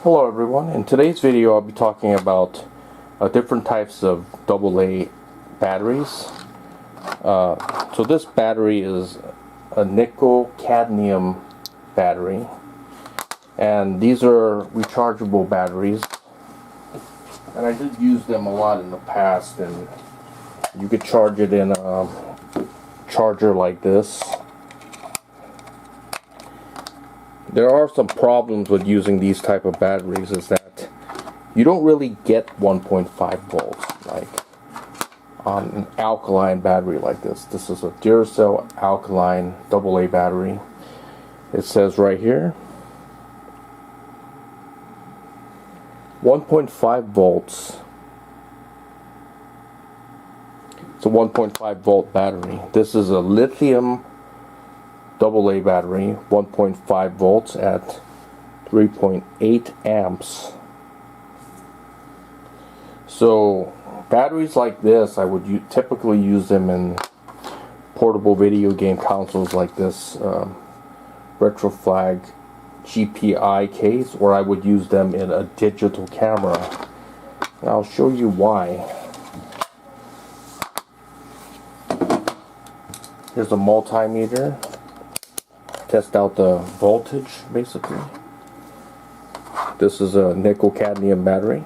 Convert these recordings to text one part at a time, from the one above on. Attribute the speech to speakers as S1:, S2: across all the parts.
S1: Hello everyone, in today's video I'll be talking about different types of AA batteries. So this battery is a nickel cadmium battery, and these are rechargeable batteries, and I did use them a lot in the past, and you could charge it in a charger like this. There are some problems with using these type of batteries, is that you don't really get 1.5 volts like on an alkaline battery like this. This is a Duracell Alkaline AA battery. It says right here 1.5 volts. It's a 1.5 volt battery. This is a lithium AA battery, 1.5 volts at 3.8 amps. So batteries like this, I would typically use them in portable video game consoles like this Retroflag GPI case, or I would use them in a digital camera. And I'll show you why. Here's a multimeter. Test out the voltage, basically. This is a nickel cadmium battery.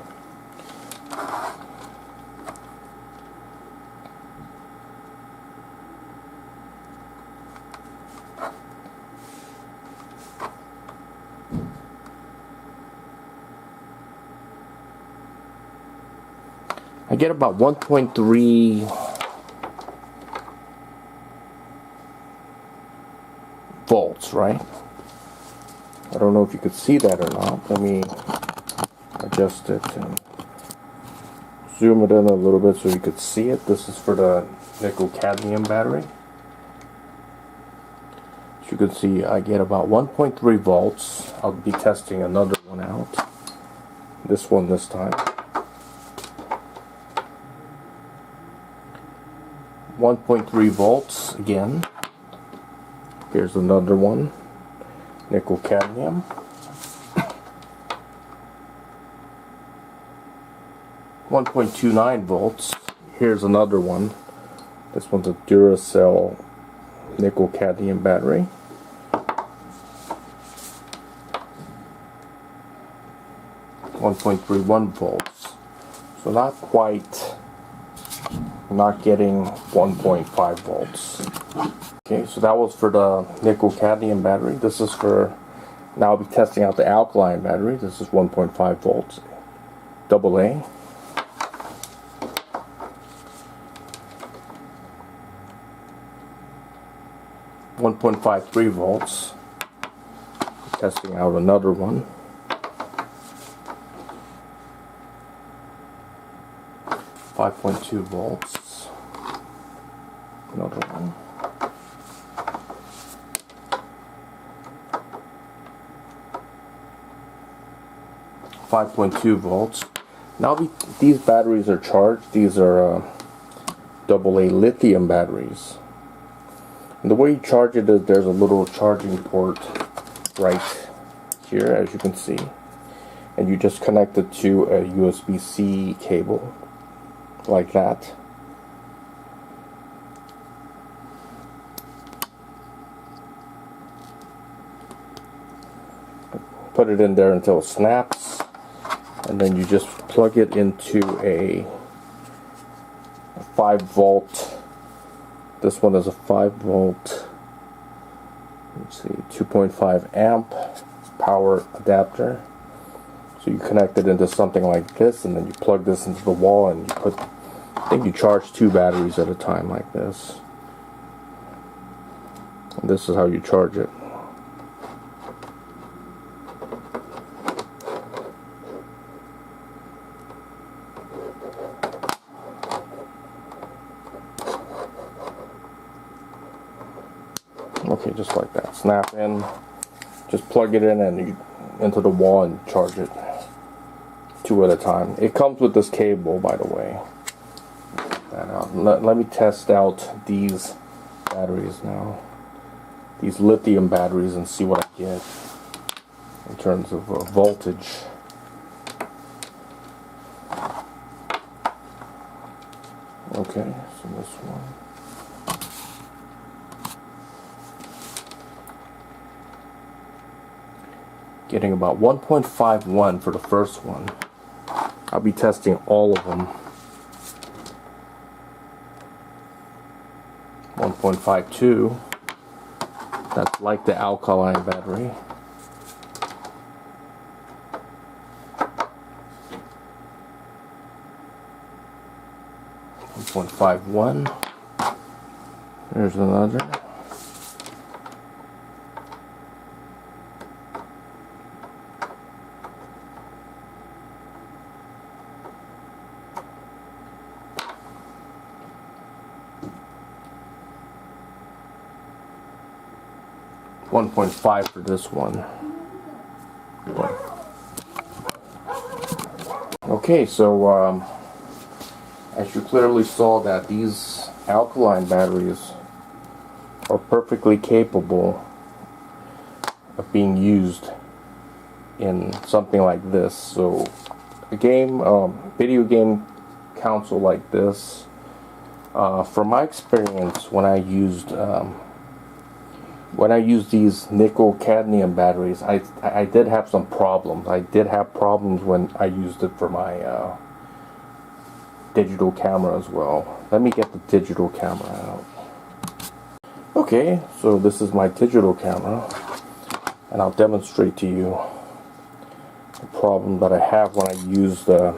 S1: I get about 1.3 volts, right? I don't know if you could see that or not. Let me adjust it and zoom it in a little bit so you could see it. This is for the nickel cadmium battery. As you can see, I get about 1.3 volts. I'll be testing another one out. This one this time. 1.3 volts again. Here's another one, nickel cadmium. .29 volts. Here's another one. This one's a Duracell nickel cadmium battery. .31 volts. So not getting 1.5 volts. Okay, so that was for the nickel cadmium battery. This is for, now I'll be testing out the alkaline battery. This is 1.5 volts, AA. .53 volts. Testing out another one. 5.2 volts. Another one. 5.2 volts. Now these batteries are charged. These are AA lithium batteries. And the way you charge it is there's a little charging port right here, as you can see, and you just connect it to a USB-C cable like that. Put it in there until it snaps, and then you just plug it into a 5 volt. This one is a 5 volt, let's see, 2.5 amp power adapter. So you connect it into something like this, and then you plug this into the wall, and you put, I think you charge 2 batteries at a time like this. And this is how you charge it. Okay, just like that. Snap in, just plug it in and into the wall and charge it 2 at a time. It comes with this cable, by the way. Let me test out these batteries now. These lithium batteries, and see what I get in terms of voltage. Okay, so this one. Getting about 1.51 for the first one. I'll be testing all of them. 1.52. That's like the alkaline battery. 1.51. There's another. .5 for this one. Okay, so as you clearly saw, that these alkaline batteries are perfectly capable of being used in something like this. So a game, video game console like this, from my experience, when I used these nickel cadmium batteries, I did have some problems. I did have problems when I used it for my digital camera as well. Let me get the digital camera out. Okay, so this is my digital camera, and I'll demonstrate to you the problem that I have when I use the...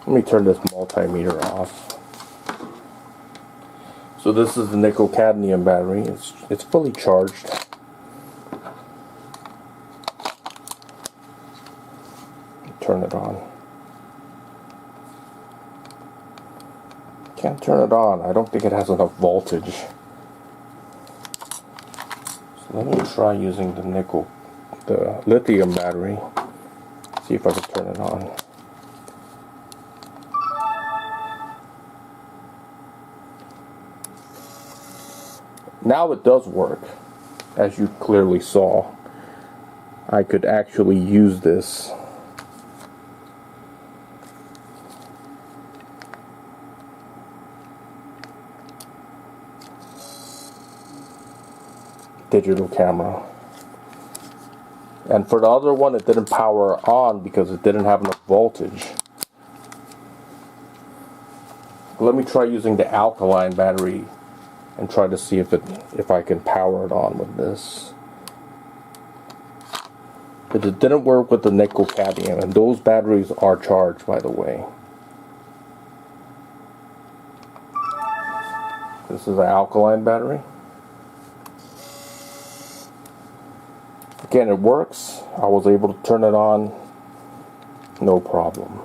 S1: Let me turn this multimeter off. So this is the nickel cadmium battery. It's fully charged. Turn it on. Can't turn it on. I don't think it has enough voltage. So let me try using the lithium battery. See if I can turn it on. Now it does work. As you clearly saw, I could actually use this. Digital camera. And for the other one, it didn't power on because it didn't have enough voltage. Let me try using the alkaline battery and try to see if I can power it on with this. But it didn't work with the nickel cadmium, and those batteries are charged, by the way. This is an alkaline battery. Again, it works. I was able to turn it on, no problem.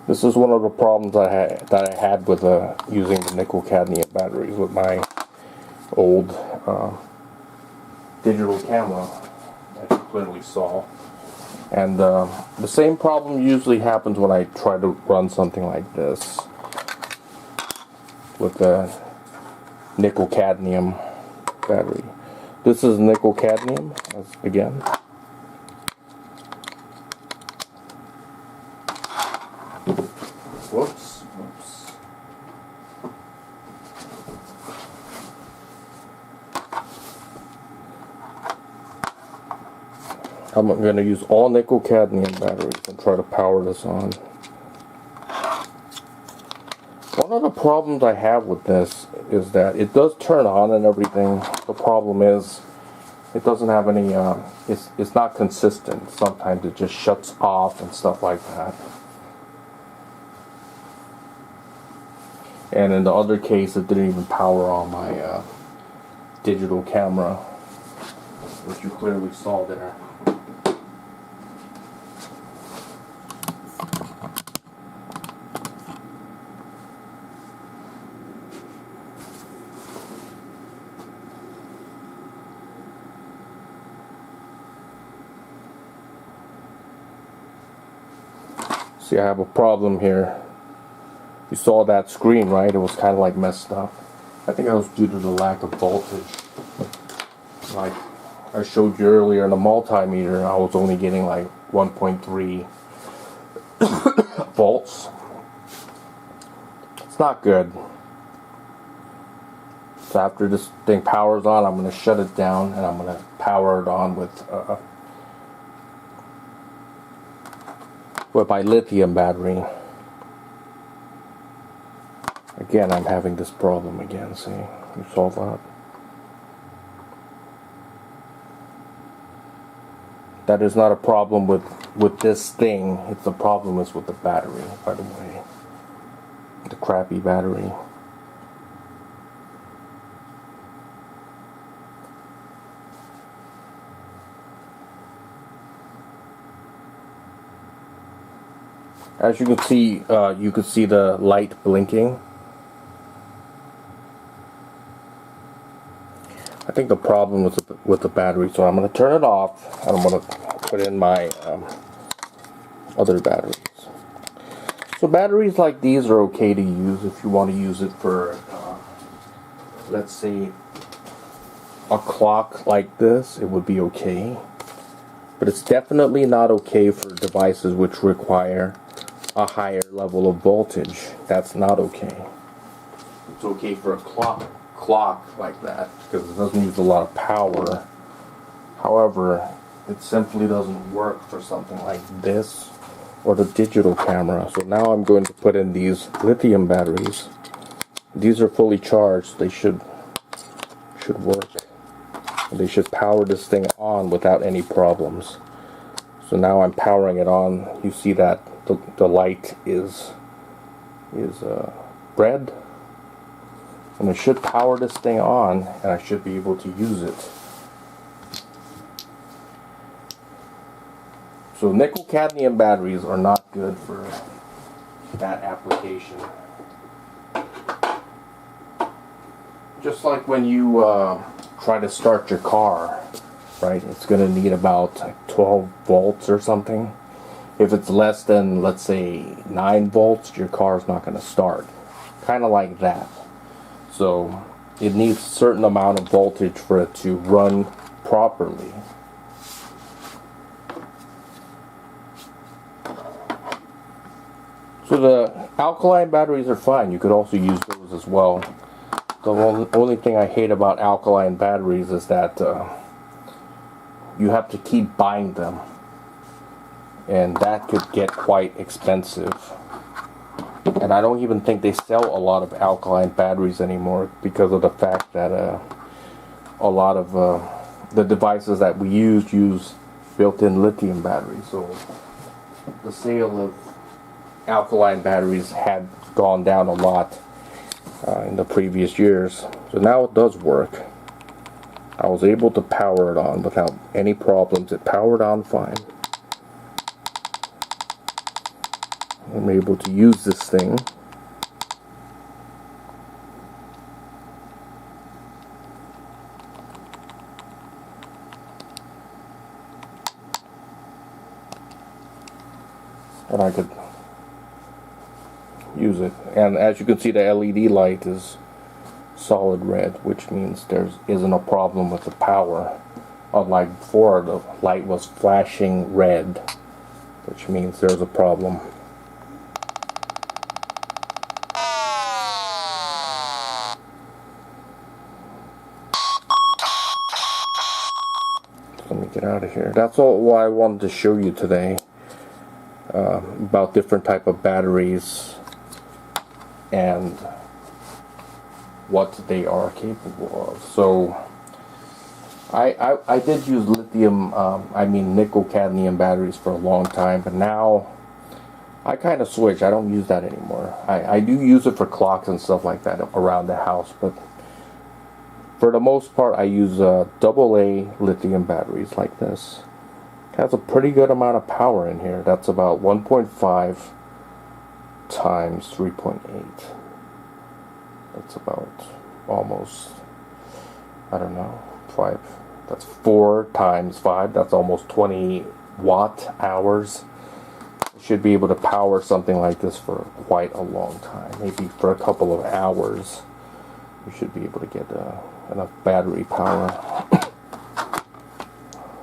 S1: This is one of the problems that I had with using the nickel cadmium batteries with my old digital camera, as you clearly saw. And the same problem usually happens when I try to run something like this with the nickel cadmium battery. This is nickel cadmium, again. Whoops. I'm going to use all nickel cadmium batteries and try to power this on. One of the problems I have with this is that it does turn on and everything. The problem is it doesn't have any, it's not consistent. Sometimes it just shuts off and stuff like that. And in the other case, it didn't even power on my digital camera, which you clearly saw there. See, I have a problem here. You saw that screen, right? It was kind of like messed up. I think that was due to the lack of voltage. Like I showed you earlier in the multimeter, I was only getting like 1.3 volts. It's not good. So after this thing powers on, I'm going to shut it down and I'm going to power it on with my lithium battery. Again, I'm having this problem again. See, you saw that? That is not a problem with this thing. It's the problem is with the battery, by the way. The crappy battery. As you can see the light blinking. I think the problem was with the battery, so I'm going to turn it off and I'm going to put in my other batteries. So batteries like these are okay to use if you want to use it for, let's say, a clock like this. It would be okay, but it's definitely not okay for devices which require a higher level of voltage. That's not okay. It's okay for a clock like that because it doesn't use a lot of power. However, it simply doesn't work for something like this or the digital camera. So now I'm going to put in these lithium batteries. These are fully charged. They should work. They should power this thing on without any problems. So now I'm powering it on. You see that the light is red. And it should power this thing on, and I should be able to use it. So nickel cadmium batteries are not good for that application. Just like when you try to start your car, right? It's going to need about 12 volts or something. If it's less than, let's say, 9 volts, your car is not going to start. Kind of like that. So it needs a certain amount of voltage for it to run properly. So the alkaline batteries are fine. You could also use those as well. The only thing I hate about alkaline batteries is that you have to keep buying them. And that could get quite expensive. And I don't even think they sell a lot of alkaline batteries anymore because of the fact that a lot of the devices that we use built-in lithium batteries. So the sale of alkaline batteries had gone down a lot in the previous years. So now it does work. I was able to power it on without any problems. It powered on fine. I'm able to use this thing. And I could use it. And as you can see, the LED light is solid red, which means there isn't a problem with the power. Unlike before, the light was flashing red, which means there's a problem. Let me get out of here. That's all what I wanted to show you today about different type of batteries and what they are capable of. So I did use lithium, nickel cadmium batteries for a long time, but now I kind of switch. I don't use that anymore. I do use it for clocks and stuff like that around the house, but for the most part I use AA lithium batteries like this. It has a pretty good amount of power in here. That's about 1.5 times 3.8. That's about almost, I don't know, 5. That's 4 times 5. That's almost 20 watt hours. You should be able to power something like this for quite a long time. Maybe for a couple of hours. You should be able to get enough battery power.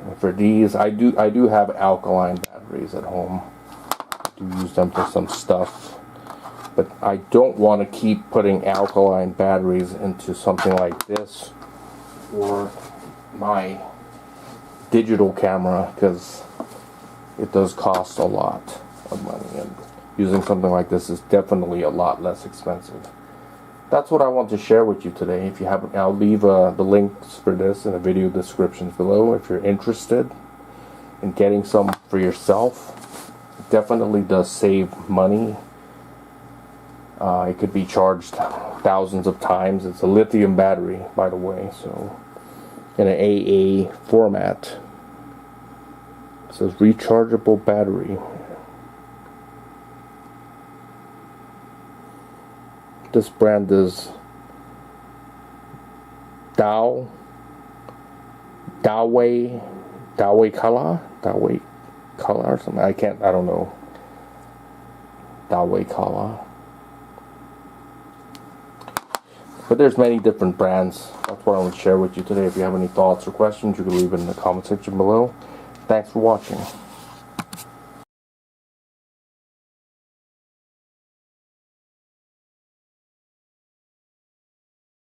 S1: And for these, I do have alkaline batteries at home. I do use them for some stuff. But I don't want to keep putting alkaline batteries into something like this or my digital camera, because it does cost a lot of money, and using something like this is definitely a lot less expensive. That's what I want to share with you today. If you haven't, I'll leave the links for this in the video descriptions below if you're interested in getting some for yourself. It definitely does save money. It could be charged thousands of times. It's a lithium battery, by the way, so in an AA format. It says rechargeable battery. This brand is Daweikala or something. I don't know. Daweikala. But there's many different brands. That's what I want to share with you today. If you have any thoughts or questions, you can leave it in the comment section below. Thanks for watching.